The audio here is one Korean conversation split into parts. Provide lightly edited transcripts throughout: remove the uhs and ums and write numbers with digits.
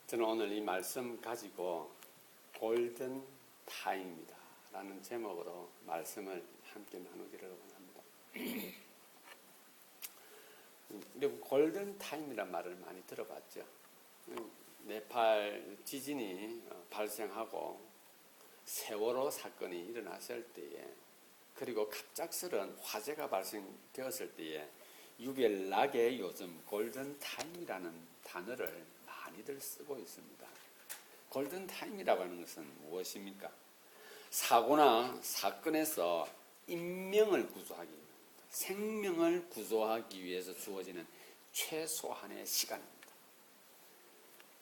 저는 오늘 이 말씀 가지고 골든 타임이다 라는 제목으로 말씀을 함께 나누기를 원합니다. 여러분, 골든 타임이란 말을 많이 들어봤죠. 네팔 지진이 발생하고 세월호 사건이 일어났을 때에, 그리고 갑작스런 화재가 발생되었을 때에 유별나게 요즘 골든 타임이라는 단어를 많이들 쓰고 있습니다. 골든 타임이라고 하는 것은 무엇입니까? 사고나 사건에서 인명을 구조하기, 생명을 구조하기 위해서 주어지는 최소한의 시간입니다.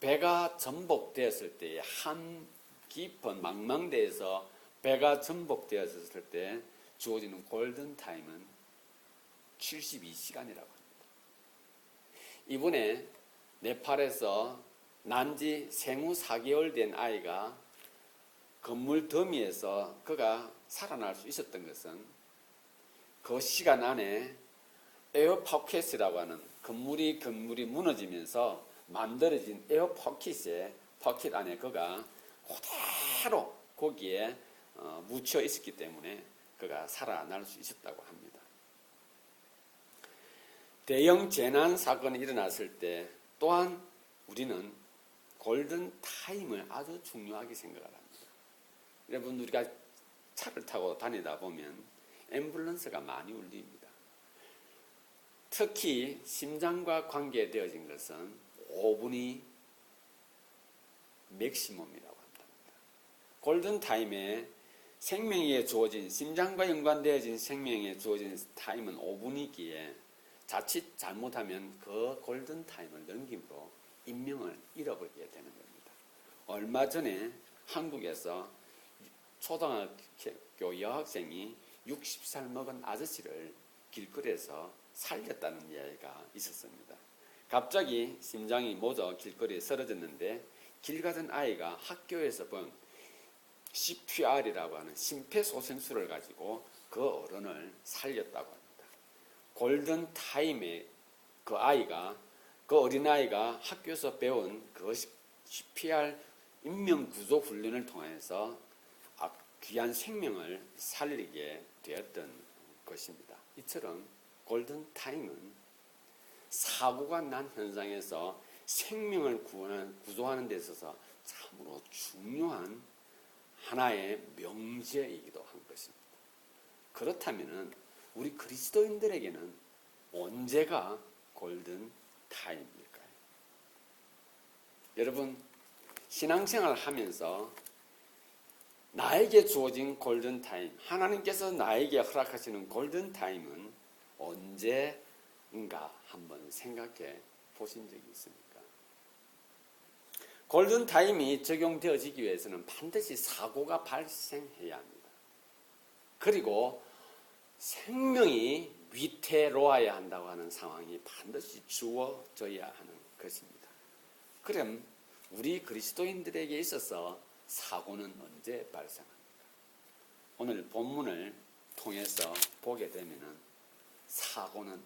배가 전복되었을 때에, 한 깊은 망망대에서 배가 전복되었을 때 주어지는 골든 타임은 72시간이라고 합니다. 이번에 네팔에서 난지 생후 4개월 된 아이가 건물 더미에서 그가 살아날 수 있었던 것은 그 시간 안에 에어포켓이라고 하는 건물이 무너지면서 만들어진 에어포켓의 포켓 안에 그가 그대로 거기에 묻혀 있었기 때문에 그가 살아날 수 있었다고 합니다. 대형 재난 사건이 일어났을 때 또한 우리는 골든 타임을 아주 중요하게 생각을 합니다. 여러분, 우리가 차를 타고 다니다 보면 앰뷸런스가 많이 울립니다. 특히 심장과 관계되어진 것은 5분이 맥시멈이라고 합니다. 골든 타임에 생명에 주어진, 심장과 연관되어진 생명에 주어진 타임은 5분이기에 자칫 잘못하면 그 골든 타임을 넘김으로 인명을 잃어버리게 되는 겁니다. 얼마 전에 한국에서 초등학교 여학생이 60살 먹은 아저씨를 길거리에서 살렸다는 이야기가 있었습니다. 갑자기 심장이 멎어 길거리에 쓰러졌는데 길 가던 아이가 학교에서 본 CPR이라고 하는 심폐소생술을 가지고 그 어른을 살렸다고 합니다. 골든 타임에 그 어린아이가 학교에서 배운 그 CPR 인명구조 훈련을 통해서 귀한 생명을 살리게 되었던 것입니다. 이처럼 골든 타임은 사고가 난 현장에서 생명을 구조하는 데 있어서 참으로 중요한 하나의 명제이기도 한 것입니다. 그렇다면 우리 그리스도인들에게는 언제가 골든 타임일까요? 여러분, 신앙생활을 하면서 나에게 주어진 골든 타임, 하나님께서 나에게 허락하시는 골든 타임은 언제인가 한번 생각해 보신 적이 있습니까? 골든 타임이 적용되어지기 위해서는 반드시 사고가 발생해야 합니다. 그리고 생명이 위태로워야 한다고 하는 상황이 반드시 주어져야 하는 것입니다. 그럼 우리 그리스도인들에게 있어서 사고는 언제 발생합니까? 오늘 본문을 통해서 보게 되면은 사고는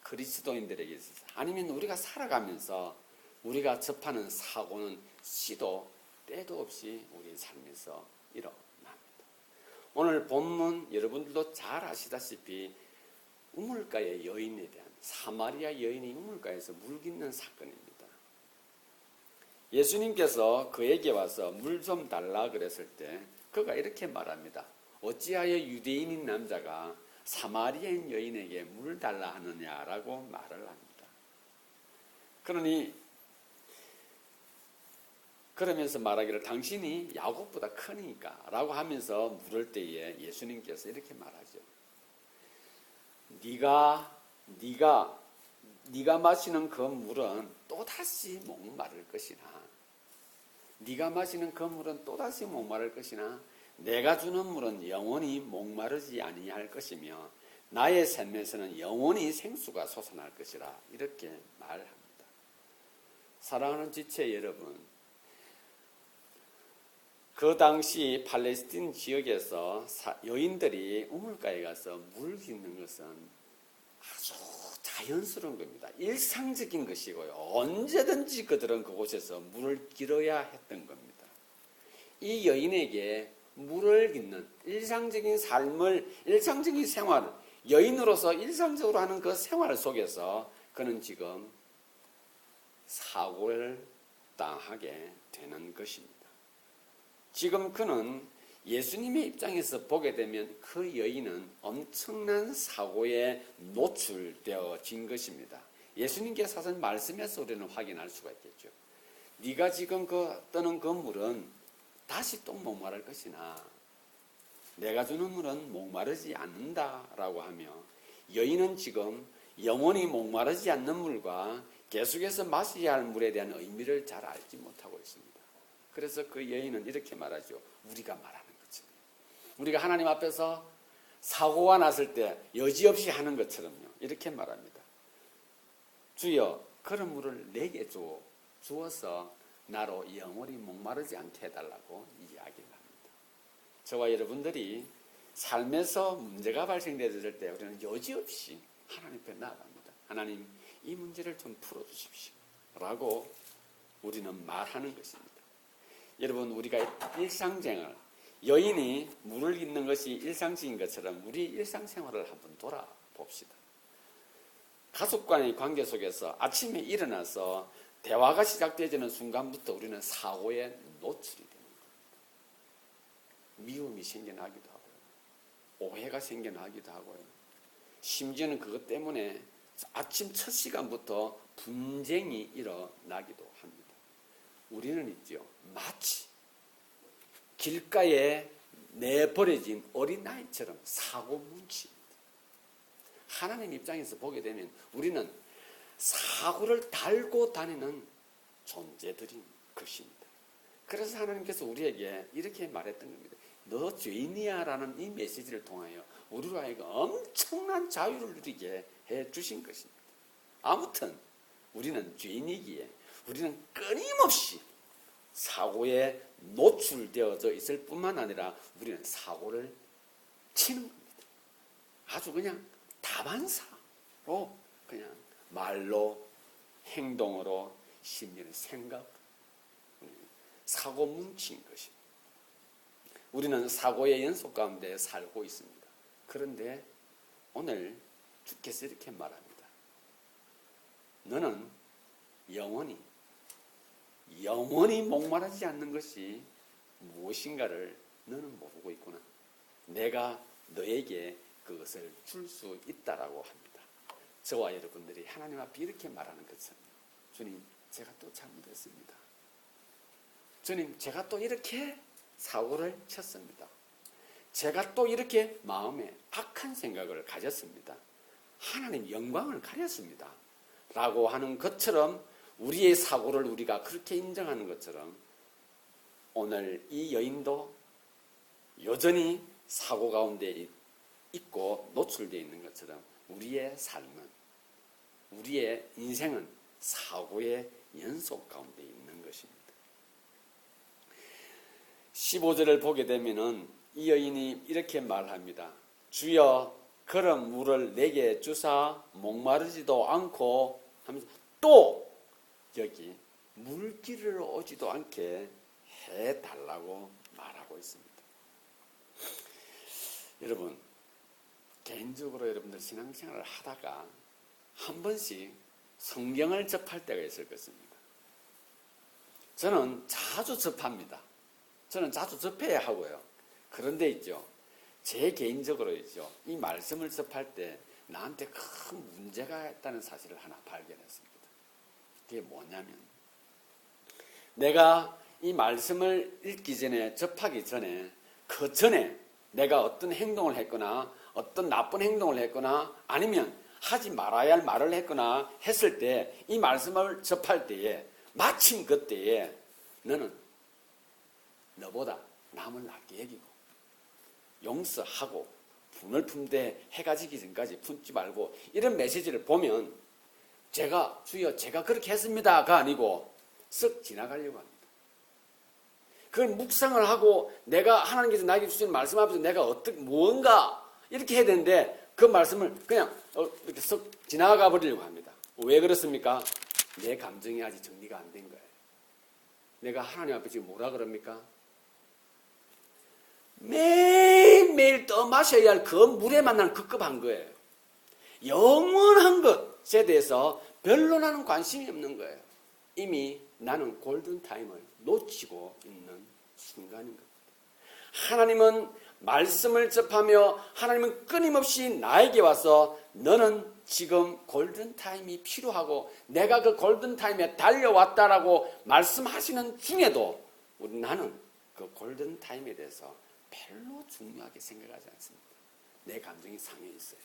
그리스도인들에게 있어서, 아니면 우리가 살아가면서 우리가 접하는 사고는 시도 때도 없이 우리 삶에서 일어납니다. 오늘 본문 여러분들도 잘 아시다시피 우물가의 여인에 대한, 사마리아 여인이 우물가에서 물 깃는 사건입니다. 예수님께서 그에게 와서 물 좀 달라 그랬을 때 그가 이렇게 말합니다. 어찌하여 유대인인 남자가 사마리아인 여인에게 물 달라 하느냐라고 말을 합니다. 그러면서 말하기를 당신이 야곱보다 크니까 라고 하면서 물을 때에 예수님께서 이렇게 말하죠. 네가 마시는 그 물은 또다시 목마를 것이나, 네가 마시는 그 물은 또다시 목마를 것이나 내가 주는 물은 영원히 목마르지 아니할 것이며 나의 샘에서는 영원히 생수가 솟아날 것이라, 이렇게 말합니다. 사랑하는 지체 여러분, 그 당시 팔레스틴 지역에서 여인들이 우물가에 가서 물 깃는 것은 아주 자연스러운 겁니다. 일상적인 것이고요. 언제든지 그들은 그곳에서 물을 길어야 했던 겁니다. 이 여인에게 물을 깃는 일상적인 삶을, 일상적인 생활, 여인으로서 일상적으로 하는 그 생활 속에서 그는 지금 사고를 당하게 되는 것입니다. 지금 그는 예수님의 입장에서 보게 되면 그 여인은 엄청난 사고에 노출되어진 것입니다. 예수님께서 하신 말씀에서 우리는 확인할 수가 있겠죠. 네가 지금 떠는 그 물은 다시 또 목마를 것이나 내가 주는 물은 목마르지 않는다라고 하며, 여인은 지금 영원히 목마르지 않는 물과 계속해서 마셔야 할 물에 대한 의미를 잘 알지 못하고 있습니다. 그래서 그 여인은 이렇게 말하죠. 우리가 말하는 거죠. 우리가 하나님 앞에서 사고가 났을 때 여지없이 하는 것처럼요. 이렇게 말합니다. 주여, 그런 물을 내게 주어서 나로 영원히 목마르지 않게 해달라고 이야기를 합니다. 저와 여러분들이 삶에서 문제가 발생되었을 때 우리는 여지없이 하나님 앞에 나아갑니다. 하나님, 이 문제를 좀 풀어주십시오 라고 우리는 말하는 것입니다. 여러분, 우리가 일상생활, 여인이 물을 깃는 것이 일상적인 것처럼 우리 일상생활을 한번 돌아봅시다. 가족 간의 관계 속에서 아침에 일어나서 대화가 시작되는 순간부터 우리는 사고에 노출이 되는 겁니다. 미움이 생겨나기도 하고요. 오해가 생겨나기도 하고요. 심지어는 그것 때문에 아침 첫 시간부터 분쟁이 일어나기도 합니다. 우리는 있죠. 마치 길가에 내버려진 어린아이처럼 사고뭉치입니다. 하나님 입장에서 보게 되면 우리는 사고를 달고 다니는 존재들인 것입니다. 그래서 하나님께서 우리에게 이렇게 말했던 겁니다. 너 죄인이야 라는 이 메시지를 통하여 우리로 하여금 엄청난 자유를 누리게 해주신 것입니다. 아무튼 우리는 죄인이기에 우리는 끊임없이 사고에 노출되어져 있을 뿐만 아니라 우리는 사고를 치는 겁니다. 아주 그냥 다반사로 그냥 말로, 행동으로, 심지어는 생각, 사고 뭉친 것입니다. 우리는 사고의 연속 가운데 살고 있습니다. 그런데 오늘 주께서 이렇게 말합니다. 너는 영원히 목마르지 않는 것이 무엇인가를 너는 모르고 있구나. 내가 너에게 그것을 줄 수 있다라고 합니다. 저와 여러분들이 하나님 앞에 이렇게 말하는 것은, 주님, 제가 또 잘못했습니다. 주님, 제가 또 이렇게 사고를 쳤습니다. 제가 또 이렇게 마음에 악한 생각을 가졌습니다. 하나님 영광을 가렸습니다. 라고 하는 것처럼 우리의 사고를 우리가 그렇게 인정하는 것처럼 오늘 이 여인도 여전히 사고 가운데 있고 노출되어 있는 것처럼 우리의 삶은, 우리의 인생은 사고의 연속 가운데 있는 것입니다. 15절을 보게 되면은 이 여인이 이렇게 말합니다. 주여, 그런 물을 내게 주사 목마르지도 않고 하면서 또 여기 물길을 오지도 않게 해달라고 말하고 있습니다. 여러분, 개인적으로 여러분들 신앙생활을 하다가 한 번씩 성경을 접할 때가 있을 것입니다. 저는 자주 접합니다. 저는 자주 접해야 하고요. 그런데 있죠, 제 개인적으로 있죠, 이 말씀을 접할 때 나한테 큰 문제가 있다는 사실을 하나 발견했습니다. 그게 뭐냐면, 내가 이 말씀을 읽기 전에, 접하기 전에, 그 전에 내가 어떤 행동을 했거나 어떤 나쁜 행동을 했거나 아니면 하지 말아야 할 말을 했거나 했을 때 이 말씀을 접할 때에 마침 그때에 너는 너보다 남을 낫게 여기고 용서하고 분을 품되 해가 지기 전까지 품지 말고, 이런 메시지를 보면 제가 주여 제가 그렇게 했습니다가 아니고 쓱 지나가려고 합니다. 그걸 묵상을 하고 내가 하나님께서 나에게 주신 말씀 앞에서 내가 무언가 이렇게 해야 되는데 그 말씀을 그냥 이렇게 썩 지나가 버리려고 합니다. 왜 그렇습니까? 내 감정이 아직 정리가 안 된 거예요. 내가 하나님 앞에 지금 뭐라 그럽니까? 매일매일 떠마셔야 할 그 물에만 나는 급급한 거예요. 영원한 것에 대해서 별로 나는 관심이 없는 거예요. 이미 나는 골든타임을 놓치고 있는 순간인 겁니다. 하나님은 말씀을 접하며 하나님은 끊임없이 나에게 와서 너는 지금 골든타임이 필요하고 내가 그 골든타임에 달려왔다라고 말씀하시는 중에도 나는 그 골든타임에 대해서 별로 중요하게 생각하지 않습니다. 내 감정이 상해 있어요.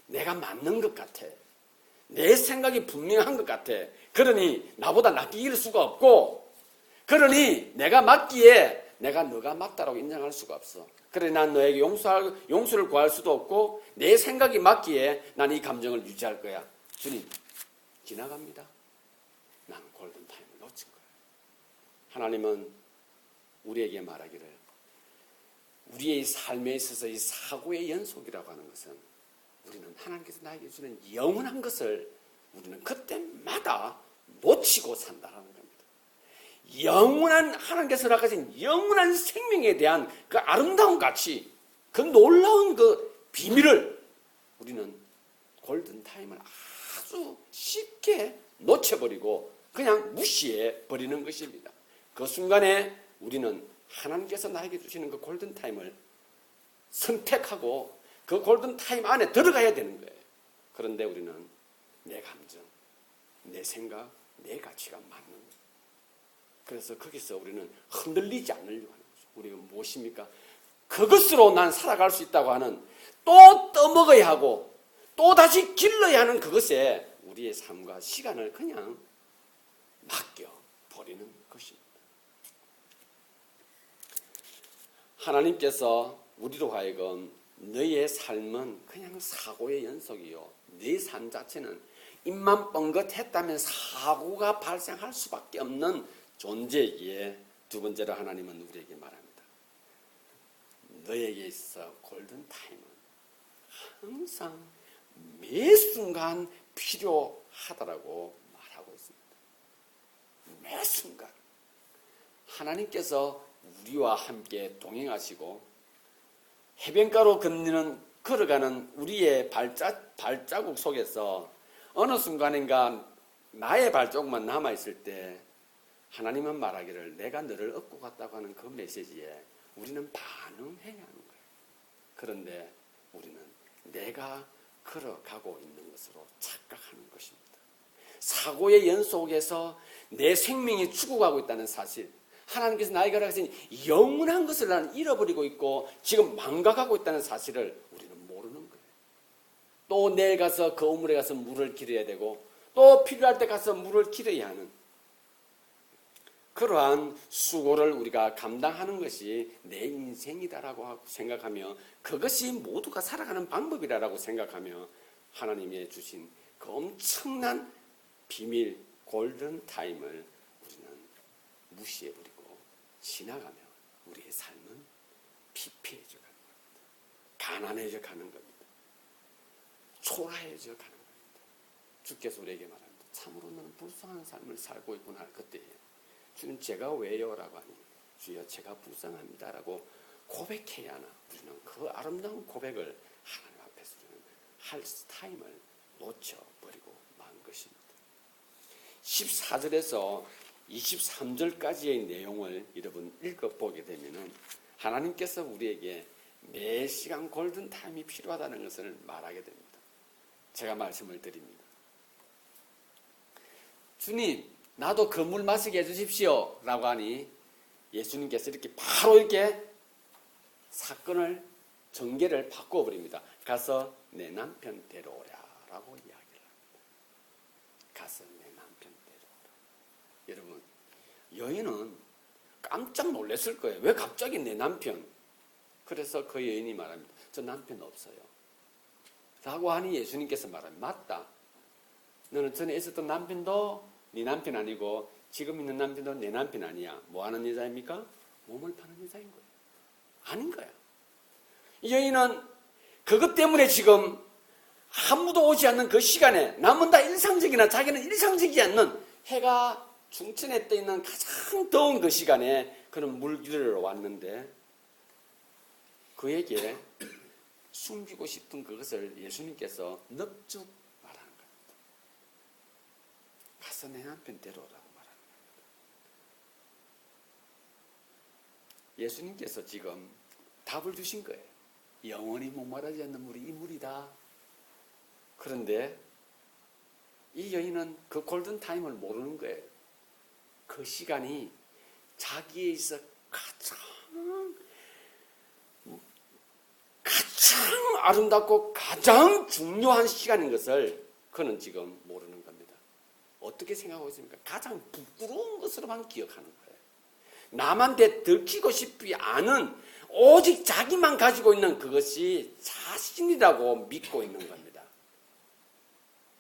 내가 맞는 것 같아. 내 생각이 분명한 것 같아. 그러니 나보다 낫게 이길 수가 없고, 그러니 내가 맞기에 내가 너가 맞다라고 인정할 수가 없어. 그래 난 너에게 용서를 구할 수도 없고 내 생각이 맞기에 난 이 감정을 유지할 거야. 주님, 지나갑니다. 난 골든타임을 놓친 거야. 하나님은 우리에게 말하기를 우리의 삶에 있어서 이 사고의 연속이라고 하는 것은 우리는 하나님께서 나에게 주는 영원한 것을 우리는 그때마다 놓치고 산다는 겁니다. 영원한 하나님께서 허락하신 영원한 생명에 대한 그 아름다운 가치, 그 놀라운 그 비밀을 우리는 골든타임을 아주 쉽게 놓쳐버리고 그냥 무시해 버리는 것입니다. 그 순간에 우리는 하나님께서 나에게 주시는 그 골든타임을 선택하고 그 골든타임 안에 들어가야 되는 거예요. 그런데 우리는 내 감정, 내 생각, 내 가치가 맞는 거예요. 그래서 거기서 우리는 흔들리지 않으려고 하는 거죠. 우리가 무엇입니까? 그것으로 난 살아갈 수 있다고 하는 또 떠먹어야 하고 또 다시 길러야 하는 그것에 우리의 삶과 시간을 그냥 맡겨버리는 것입니다. 하나님께서 우리로 하여금 너의 삶은 그냥 사고의 연속이요. 네 삶 자체는 입만 뻥긋했다면 사고가 발생할 수밖에 없는 존재이기에 두 번째로 하나님은 우리에게 말합니다. 너에게 있어 골든타임은 항상 매 순간 필요하다라고 말하고 있습니다. 매 순간. 하나님께서 우리와 함께 동행하시고 해변가로 걸어가는 우리의 발자국 속에서 어느 순간인가 나의 발자국만 남아있을 때 하나님은 말하기를 내가 너를 얻고 갔다고 하는 그 메시지에 우리는 반응해야 하는 거예요. 그런데 우리는 내가 걸어가고 있는 것으로 착각하는 것입니다. 사고의 연속에서 내 생명이 죽어가고 있다는 사실, 하나님께서 나에게 허락하신 영원한 것을 나는 잃어버리고 있고 지금 망각하고 있다는 사실을 우리는 모르는 거예요. 또 내일 가서 그 우물에 가서 물을 길어야 되고 또 필요할 때 가서 물을 길어야 하는 그러한 수고를 우리가 감당하는 것이 내 인생이다라고 생각하며 그것이 모두가 살아가는 방법이라고 생각하며 하나님이 주신 그 엄청난 비밀 골든타임을 우리는 무시해버리고 지나가며 우리의 삶은 피폐해져 가는 겁니다. 가난해져 가는 겁니다. 초라해져 가는 겁니다. 주께서 우리에게 말합니다. 참으로 너는 불쌍한 삶을 살고 있구나 할 그때에 주님 제가 왜요? 라고 하니 주여 제가 불쌍합니다라고 고백해야 하나 우리는 그 아름다운 고백을 하나님 앞에서 할 타임을 놓쳐버리고 만 것입니다. 14절에서 23절까지의 내용을 여러분 읽어보게 되면 하나님께서 우리에게 매 시간 골든타임이 필요하다는 것을 말하게 됩니다. 제가 말씀을 드립니다. 주님 나도 그 물 마시게 해주십시오 라고 하니 예수님께서 이렇게 바로 이렇게 사건을 전개를 바꿔버립니다. 가서 내 남편 데려오라 라고 이야기를 합니다. 가서 내 남편 데려오라. 여러분 여인은 깜짝 놀랐을 거예요. 왜 갑자기 내 남편? 그래서 그 여인이 말합니다. 저 남편 없어요 라고 하니 예수님께서 말합니다. 맞다. 너는 전에 있었던 남편도 네 남편 아니고 지금 있는 남편도 내 남편 아니야. 뭐 하는 여자입니까? 몸을 파는 여자인 거예요. 아닌 거야. 이 여인은 그것 때문에 지금 아무도 오지 않는 그 시간에 남은 다 일상적이나 자기는 일상적이지 않는 해가 중천에 떠 있는 가장 더운 그 시간에 그는 물 위로 왔는데 그에게 숨기고 싶은 그것을 예수님께서 넙죽 말하는 겁니다. 가서 내 남편 데려오라고 말하는 겁니다. 예수님께서 지금 답을 주신 거예요. 영원히 목마르지 않는 물이 이 물이다. 그런데 이 여인은 그 골든타임을 모르는 거예요. 그 시간이 자기에 있어 가장 아름답고 가장 중요한 시간인 것을 그는 지금 모르는 겁니다. 어떻게 생각하고 있습니까? 가장 부끄러운 것으로만 기억하는 거예요. 남한테 들키고 싶지 않은 오직 자기만 가지고 있는 그것이 자신이라고 믿고 있는 겁니다.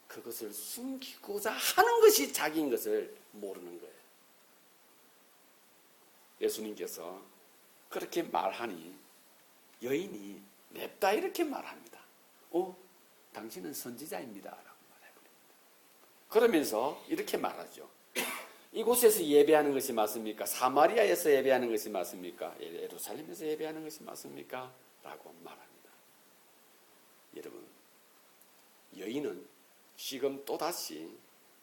그것을 숨기고자 하는 것이 자기인 것을 모르는 거예요. 예수님께서 그렇게 말하니 여인이 냅다 이렇게 말합니다. 당신은 선지자입니다. 라고 말해버립니다. 그러면서 이렇게 말하죠. 이곳에서 예배하는 것이 맞습니까? 사마리아에서 예배하는 것이 맞습니까? 예루살렘에서 예배하는 것이 맞습니까? 라고 말합니다. 여러분, 여인은 지금 또다시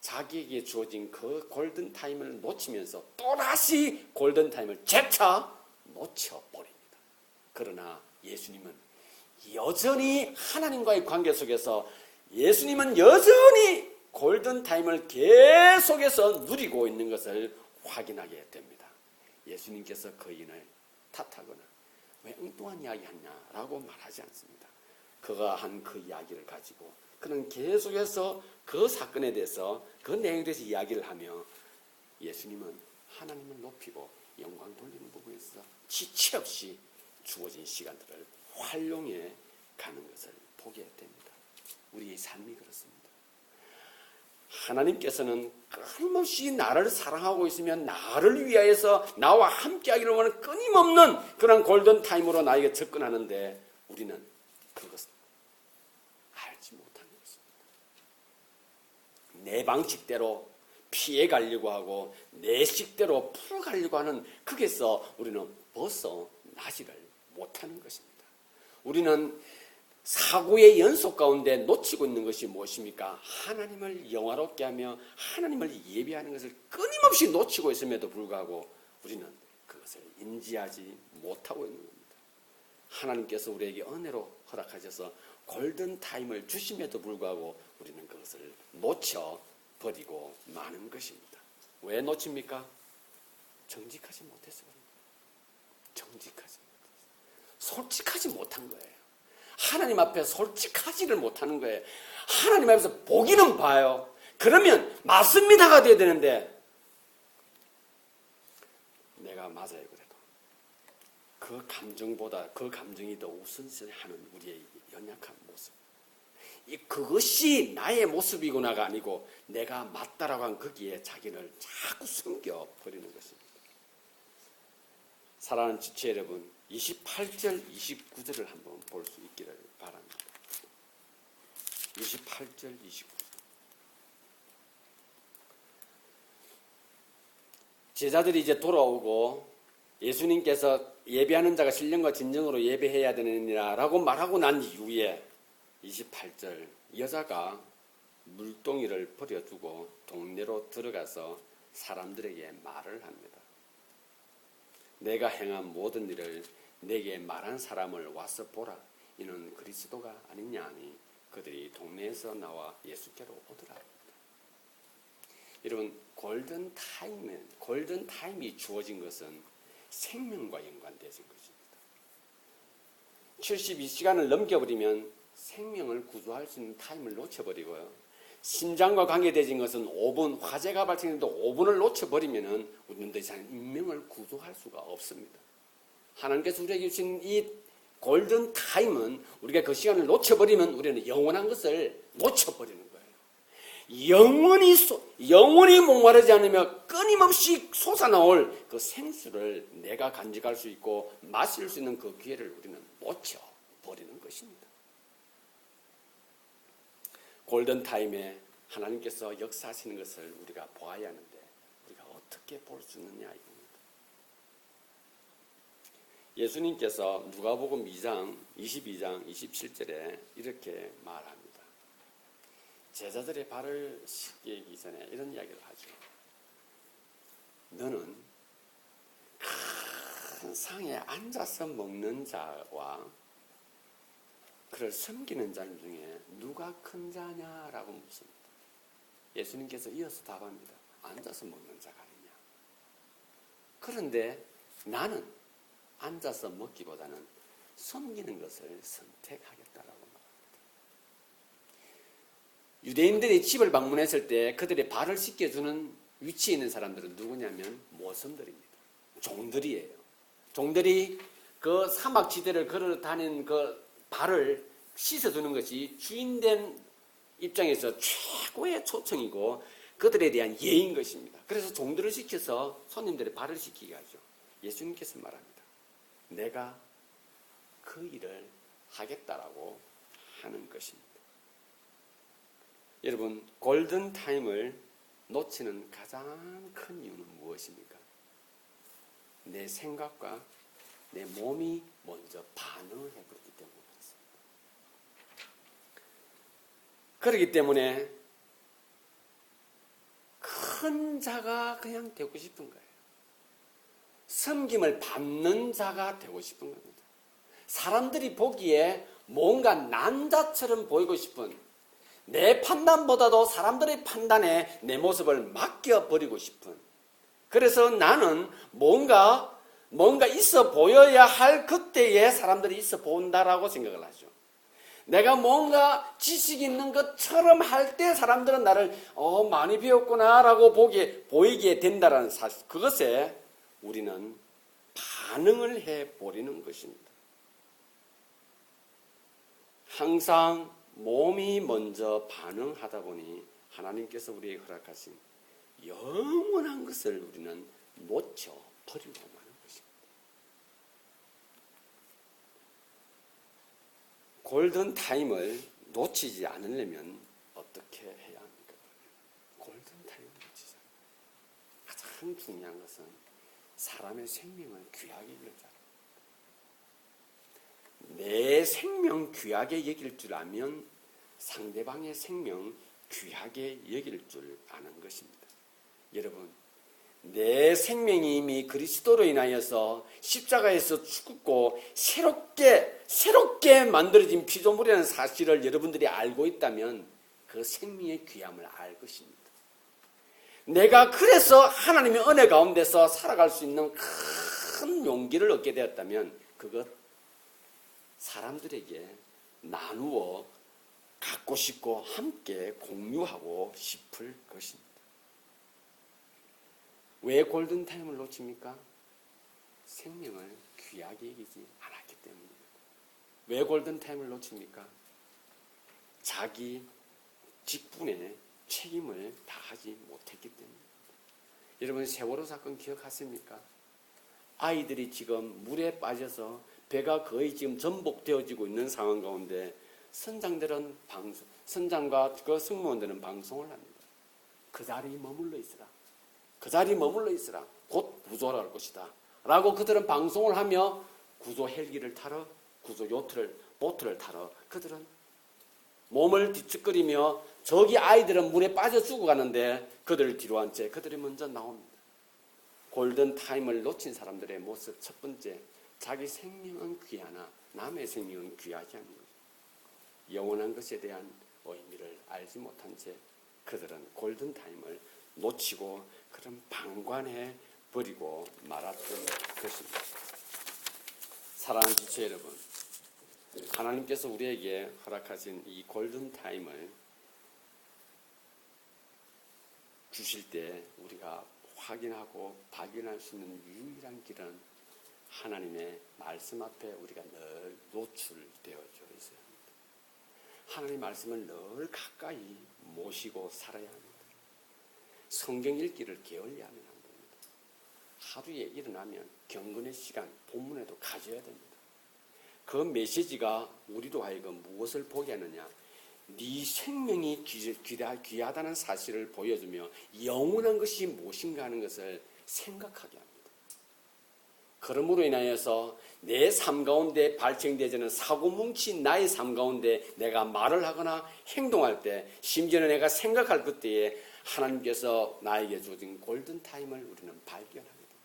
자기에게 주어진 그 골든타임을 놓치면서 또다시 골든타임을 재차 놓쳐버립니다. 그러나 예수님은 여전히 하나님과의 관계 속에서 예수님은 여전히 골든타임을 계속해서 누리고 있는 것을 확인하게 됩니다. 예수님께서 그 여인을 탓하거나 왜 엉뚱한 이야기 하냐라고 말하지 않습니다. 그가 한 그 이야기를 가지고 그는 계속해서 그 사건에 대해서 그 내용에 대해서 이야기를 하며 예수님은 하나님을 높이고 영광 돌리는 부분에서 지체 없이 주어진 시간들을 활용해 가는 것을 보게 됩니다. 우리의 삶이 그렇습니다. 하나님께서는 끊임없이 나를 사랑하고 있으면 나를 위하여서 나와 함께하기를 원하는 끊임없는 그런 골든타임으로 나에게 접근하는데 우리는 그것을 알지 못하는 것입니다. 내 방식대로 피해가려고 하고 내 식대로 풀어가려고 하는 거기서 우리는 벗어나지를 못하는 것입니다. 우리는 사고의 연속 가운데 놓치고 있는 것이 무엇입니까? 하나님을 영화롭게 하며 하나님을 예배하는 것을 끊임없이 놓치고 있음에도 불구하고 우리는 그것을 인지하지 못하고 있는 겁니다. 하나님께서 우리에게 은혜로 허락하셔서 골든타임을 주심에도 불구하고 우리는 그것을 놓쳐버리고 마는 것입니다. 왜 놓칩니까? 정직하지 못해서 그럽니다. 정직하지 못해서. 솔직하지 못한 거예요. 하나님 앞에 솔직하지를 못하는 거예요. 하나님 앞에서 보기는 봐요. 그러면 맞습니다가 돼야 되는데 내가 맞아요 그래도 그 감정보다 그 감정이 더 우선시하는 우리의 연약한 모습. 그것이 나의 모습이구나가 아니고 내가 맞다라고 한 거기에 자기를 자꾸 숨겨버리는 것입니다. 사랑하는 지체 여러분, 28절, 29절을 한번 볼 수 있기를 바랍니다. 28절, 29절. 제자들이 이제 돌아오고 예수님께서 예배하는 자가 신령과 진정으로 예배해야 되느니라라고 말하고 난 이후에 28절, 여자가 물동이를 버려두고 동네로 들어가서 사람들에게 말을 합니다. 내가 행한 모든 일을 내게 말한 사람을 와서 보라. 이는 그리스도가 아니냐 하니 그들이 동네에서 나와 예수께로 오더라. 여러분, 골든타임이 주어진 것은 생명과 연관되어진 것입니다. 72시간을 넘겨버리면 생명을 구조할 수 있는 타임을 놓쳐버리고요. 심장과 관계되어진 것은 5분, 화재가 발생해도 5분을 놓쳐버리면 우리는 더 이상 인명을 구조할 수가 없습니다. 하나님께서 우리에게 주신 이 골든타임은 우리가 그 시간을 놓쳐버리면 우리는 영원한 것을 놓쳐버리는 거예요. 영원히 목마르지 않으며 끊임없이 솟아나올 그 생수를 내가 간직할 수 있고 마실 수 있는 그 기회를 우리는 놓쳐버리는 것입니다. 골든타임에 하나님께서 역사하시는 것을 우리가 보아야 하는데 우리가 어떻게 볼 수 있느냐 이겁니다. 예수님께서 누가복음 2장 22장 27절에 이렇게 말합니다. 제자들의 발을 씻기기 전에 이런 이야기를 하죠. 너는 큰 상에 앉아서 먹는 자와 그를 섬기는 자 중에 누가 큰 자냐라고 묻습니다. 예수님께서 이어서 답합니다. 앉아서 먹는 자가 아니냐. 그런데 나는 앉아서 먹기보다는 섬기는 것을 선택하겠다라고 말합니다. 유대인들이 집을 방문했을 때 그들의 발을 씻겨주는 위치에 있는 사람들은 누구냐면 모섬들입니다. 종들이에요. 종들이 그 사막지대를 걸어 다니는 그 발을 씻어주는 것이 주인된 입장에서 최고의 초청이고 그들에 대한 예인 것입니다. 그래서 종들을 시켜서 손님들의 발을 씻기게 하죠. 예수님께서 말합니다. 내가 그 일을 하겠다라고 하는 것입니다. 여러분, 골든타임을 놓치는 가장 큰 이유는 무엇입니까? 내 생각과 내 몸이 먼저 반응을 해버리기 때문에 그렇습니다. 그렇기 때문에 큰 자가 그냥 되고 싶은 거예요. 섬김을 받는 자가 되고 싶은 겁니다. 사람들이 보기에 뭔가 남자처럼 보이고 싶은 내 판단보다도 사람들의 판단에 내 모습을 맡겨버리고 싶은 그래서 나는 뭔가 있어 보여야 할 그때에 사람들이 있어 본다라고 생각을 하죠. 내가 뭔가 지식 있는 것처럼 할 때 사람들은 나를 많이 배웠구나라고 보이게 된다라는 사실 그것에 우리는 반응을 해버리는 것입니다. 항상 몸이 먼저 반응하다 보니 하나님께서 우리에게 허락하신 영원한 것을 우리는 놓쳐버리고 마는 것입니다. 골든타임을 놓치지 않으려면 어떻게 해야 합니까? 골든타임을 놓치지 않습니다. 가장 중요한 것은 사람의 생명을 귀하게 여길 줄 알아요. 내 생명 귀하게 여길 줄 알면 상대방의 생명 귀하게 여길 줄 아는 것입니다. 여러분, 내 생명이 이미 그리스도로 인하여서 십자가에서 죽고 새롭게 만들어진 피조물이라는 사실을 여러분들이 알고 있다면 그 생명의 귀함을 알 것입니다. 내가 그래서 하나님의 은혜 가운데서 살아갈 수 있는 큰 용기를 얻게 되었다면 그것 사람들에게 나누어 갖고 싶고 함께 공유하고 싶을 것입니다. 왜 골든타임을 놓칩니까? 생명을 귀하게 여기지 않았기 때문입니다. 왜 골든타임을 놓칩니까? 자기 직분에 책임을 다하지 못했기 때문입니다. 여러분 세월호 사건 기억하십니까? 아이들이 지금 물에 빠져서 배가 거의 지금 전복되어지고 있는 상황 가운데 선장과 그 승무원들은 방송을 합니다. 그 자리에 머물러 있으라. 그 자리에 머물러 있으라. 곧 구조를 할 것이다. 라고 그들은 방송을 하며 구조 헬기를 타러 구조 보트를 타러 그들은 몸을 뒤척거리며 저기 아이들은 물에 빠져 죽어가는데 그들을 뒤로 한 채 그들이 먼저 나옵니다. 골든타임을 놓친 사람들의 모습 첫 번째, 자기 생명은 귀하나 남의 생명은 귀하지 않는 거죠. 영원한 것에 대한 의미를 알지 못한 채 그들은 골든타임을 놓치고 그런 방관해 버리고 말았던 것입니다. 사랑하는 지체 여러분, 하나님께서 우리에게 허락하신 이 골든타임을 주실 때 우리가 확인하고 발견할 수 있는 유일한 길은 하나님의 말씀 앞에 우리가 늘 노출되어져 있어야 합니다. 하나님의 말씀을 늘 가까이 모시고 살아야 합니다. 성경 읽기를 게을리하면 안 됩니다. 하루에 일어나면 경건의 시간, 본문에도 가져야 됩니다. 그 메시지가 우리로 하여금 무엇을 보게 하느냐? 네 생명이 귀하다는 사실을 보여주며 영원한 것이 무엇인가 하는 것을 생각하게 합니다. 그러므로 인하여서 내 삶 가운데 발생되지는 사고 뭉친 나의 삶 가운데 내가 말을 하거나 행동할 때, 심지어는 내가 생각할 그때에 하나님께서 나에게 주어진 골든타임을 우리는 발견하게 됩니다.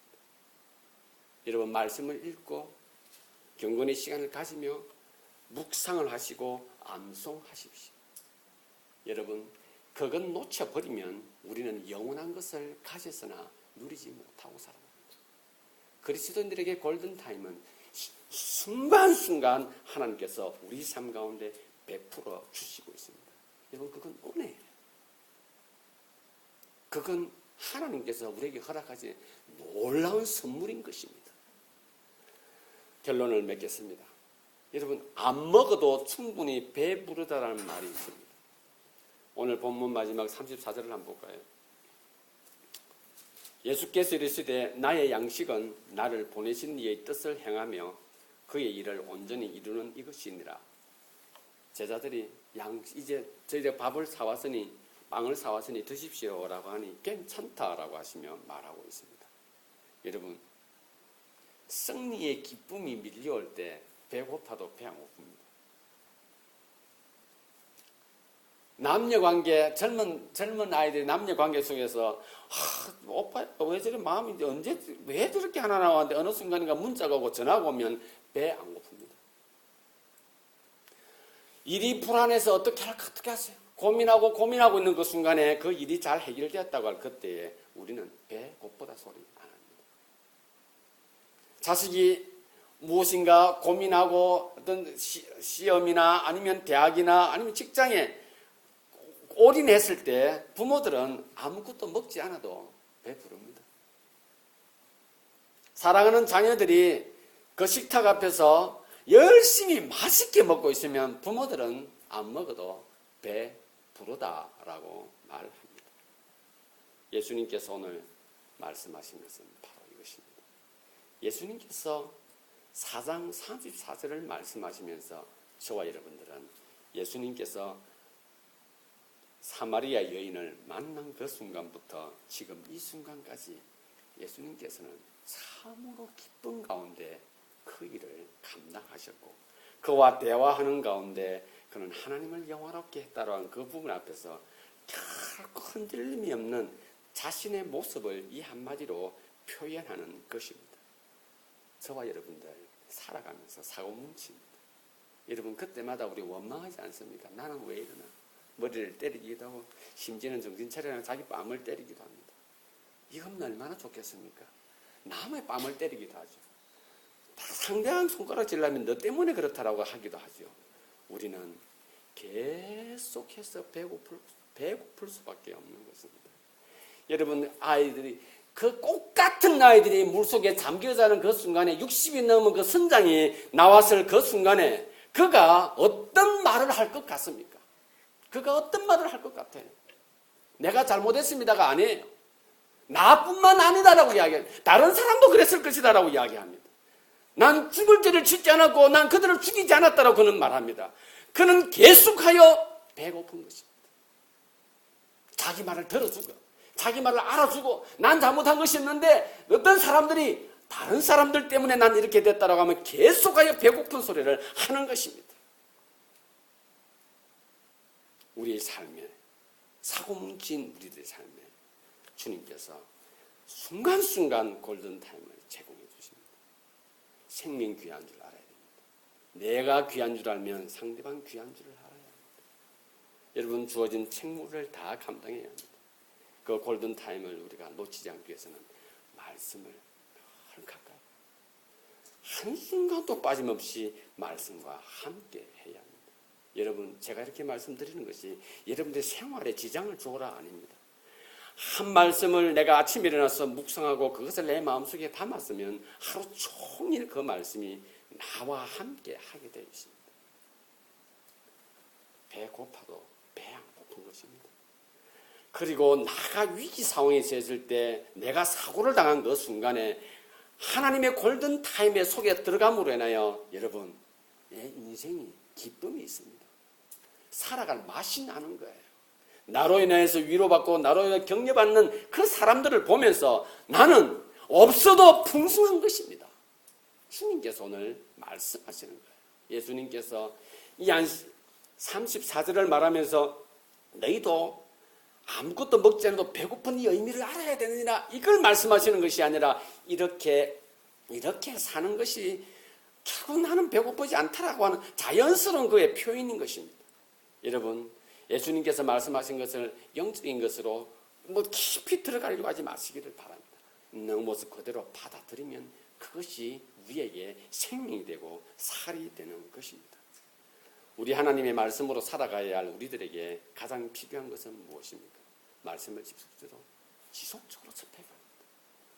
여러분, 말씀을 읽고 경건의 시간을 가지며 묵상을 하시고 암송하십시오. 여러분, 그건 놓쳐버리면 우리는 영원한 것을 가졌으나 누리지 못하고 살아갑니다. 그리스도인들에게 골든타임은 순간순간 하나님께서 우리 삶 가운데 베풀어 주시고 있습니다. 여러분, 그건 은혜예요. 그건 하나님께서 우리에게 허락하신 놀라운 선물인 것입니다. 결론을 맺겠습니다. 여러분, 안 먹어도 충분히 배부르다라는 말이 있습니다. 오늘 본문 마지막 34절을 한번 볼까요? 예수께서 이르시되 나의 양식은 나를 보내신 이의 뜻을 행하며 그의 일을 온전히 이루는 이것이니라. 제자들이 이제 저희가 밥을 사왔으니 빵을 사왔으니 드십시오라고 하니 괜찮다라고 하시며 말하고 있습니다. 여러분, 승리의 기쁨이 밀려올 때 배고파도 배 안 고픕니다. 남녀관계, 젊은 아이들이 남녀관계 속에서 오빠 왜 저래 마음이 언제 왜 저렇게 하나 나왔는데 어느 순간인가 문자가 오고 전화가 오면 배 안 고픕니다. 일이 불안해서 어떻게 할까 어떻게 하세요? 고민하고 있는 그 순간에 그 일이 잘 해결되었다고 할 그때에 우리는 배 곧보다 소리 안 합니다. 자식이 무엇인가 고민하고 어떤 시험이나 아니면 대학이나 아니면 직장에 올인했을 때 부모들은 아무것도 먹지 않아도 배부릅니다. 사랑하는 자녀들이 그 식탁 앞에서 열심히 맛있게 먹고 있으면 부모들은 안 먹어도 배부르다라고 말합니다. 예수님께서 오늘 말씀하신 것은 바로 이것입니다. 예수님께서 4장 34절을 말씀하시면서 저와 여러분들은 예수님께서 사마리아 여인을 만난 그 순간부터 지금 이 순간까지 예수님께서는 참으로 기쁜 가운데 그 일을 감당하셨고 그와 대화하는 가운데 그는 하나님을 영화롭게 했다라는 그 부분 앞에서 결코 흔들림이 없는 자신의 모습을 이 한마디로 표현하는 것입니다. 저와 여러분들 살아가면서 사고 뭉칩니다. 여러분, 그때마다 우리 원망하지 않습니까? 나는 왜 이러나? 머리를 때리기도 하고 심지어는 정신 차리라고 자기 뺨을 때리기도 합니다. 이건 얼마나 좋겠습니까? 남의 뺨을 때리기도 하죠. 상대방 손가락 질라면 너 때문에 그렇다라고 하기도 하죠. 우리는 계속해서 배고플 수밖에 없는 것입니다. 여러분, 아이들이 그 꽃 같은 아이들이 물속에 잠겨 자는 그 순간에 60이 넘은 그 선장이 나왔을 그 순간에 그가 어떤 말을 할 것 같습니까? 그가 어떤 말을 할 것 같아요? 내가 잘못했습니다가 아니에요. 나뿐만 아니다라고 이야기해요. 다른 사람도 그랬을 것이다라고 이야기합니다. 난 죽을 죄를 짓지 않았고 난 그들을 죽이지 않았다라고 그는 말합니다. 그는 계속하여 배고픈 것입니다. 자기 말을 들어주고 자기 말을 알아주고 난 잘못한 것이 있는데 어떤 사람들이 다른 사람들 때문에 난 이렇게 됐다라고 하면 계속하여 배고픈 소리를 하는 것입니다. 우리의 삶에 사고 뭉친 우리들의 삶에 주님께서 순간순간 골든타임을 제공해 주십니다. 생명 귀한 줄 알아야 됩니다. 내가 귀한 줄 알면 상대방 귀한 줄을 알아야 합니다. 여러분, 주어진 책무를 다 감당해야 합니다. 그 골든타임을 우리가 놓치지 않기 위해서는 말씀을 늘 가까이 한순간도 빠짐없이 말씀과 함께 해야 합니다. 여러분, 제가 이렇게 말씀드리는 것이 여러분들의 생활에 지장을 주어라 아닙니다. 한 말씀을 내가 아침에 일어나서 묵상하고 그것을 내 마음속에 담았으면 하루 종일 그 말씀이 나와 함께 하게 되어 있습니다. 배 고파도 배 안 고픈 것입니다. 그리고 나가 위기 상황에 처했을 때 내가 사고를 당한 그 순간에 하나님의 골든타임의 속에 들어감으로 인하여 여러분, 내 인생이 기쁨이 있습니다. 살아갈 맛이 나는 거예요. 나로 인해서 위로받고 나로 인해 격려받는 그 사람들을 보면서 나는 없어도 풍성한 것입니다. 주님께서 오늘 말씀하시는 거예요. 예수님께서 이 34절을 말하면서 너희도 아무것도 먹지 않아도 배고픈 이 의미를 알아야 되느니라, 이걸 말씀하시는 것이 아니라 이렇게 사는 것이 결국 나는 배고프지 않다라고 하는 자연스러운 그의 표현인 것입니다. 여러분, 예수님께서 말씀하신 것을 영적인 것으로 깊이 들어가려고 하지 마시기를 바랍니다. 너무 모습 그대로 받아들이면 그것이 우리에게 생명이 되고 살이 되는 것입니다. 우리 하나님의 말씀으로 살아가야 할 우리들에게 가장 필요한 것은 무엇입니까? 말씀을 지속적으로 접해야 합니다.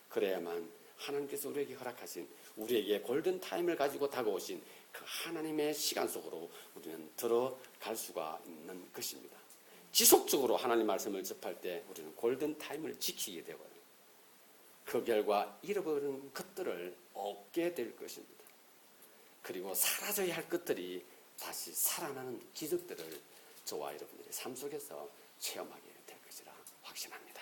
그래야만 하나님께서 우리에게 허락하신, 우리에게 골든타임을 가지고 다가오신 그 하나님의 시간 속으로 우리는 들어갈 수가 있는 것입니다. 지속적으로 하나님 말씀을 접할 때 우리는 골든타임을 지키게 되고요. 그 결과 잃어버린 것들을 얻게 될 것입니다. 그리고 사라져야 할 것들이 다시 살아나는 기적들을 저와 여러분들의 삶 속에서 체험하게 될 것이라 확신합니다.